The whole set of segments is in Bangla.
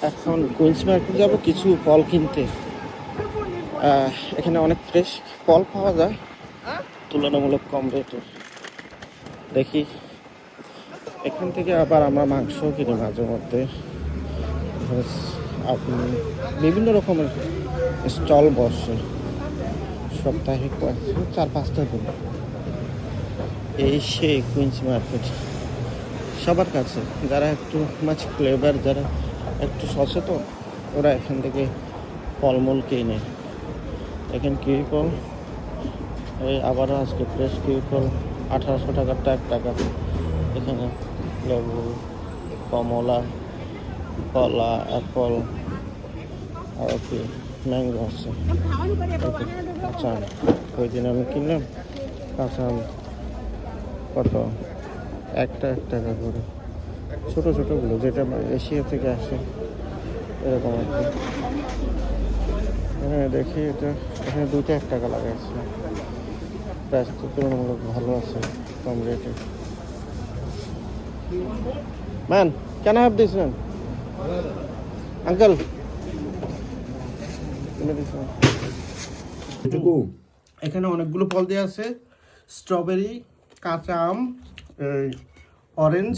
এখন কুইন্স মার্কেট যাবো কিছু ফল কিনতে। এখানে অনেক ফ্রেশ ফল পাওয়া যায় তুলনামূলক কম রেটে। দেখি এখান থেকে আবার আমরা মাংস কিনি মাঝে মধ্যে। আপনি বিভিন্ন রকমের স্টল বসে সাপ্তাহিক 4-5টা দিন। এই সেই কুইন্স মার্কেট সবার কাছে, যারা একটু মাছ ক্লেভার, যারা একটু সচেতন, ওরা এখান থেকে ফলমূল কিনে। এখানে কিউই ফল এই আবারও আজকে ফ্রেশ কিউই ফল 1800 টাকার 1 টাকা। এখানে লেবু, কমলা, কলা, অ্যাপল আর কি ম্যাঙ্গো আছে। কাঁচা আম ওই দিন আমি কিনলাম কাঁচা আম কত 1 টাকা করে, ছোটো ছোটোগুলো যেটা এশিয়া থেকে আসে এরকম আর কি। হ্যাঁ দেখি এটা এখানে 2টা 1 টাকা লাগাইছে, প্রাইস তো তুলনামূলক ভালো আছে, কম রেটে। Man can I have this man uncle? এখানে অনেকগুলো ফল দিয়ে আছে, স্ট্রবেরি, কাঁচা আম, অরেঞ্জ,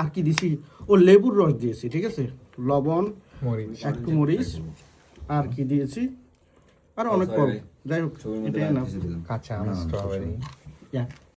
আর কি দিছি, ও লেবুর রস দিয়েছি, ঠিক আছে, লবণ, একটু মরিচ, আর কি দিয়েছি, আর অনেক ফল। যাই হোক এটাই না, কাঁচা আম, স্ট্রবেরি।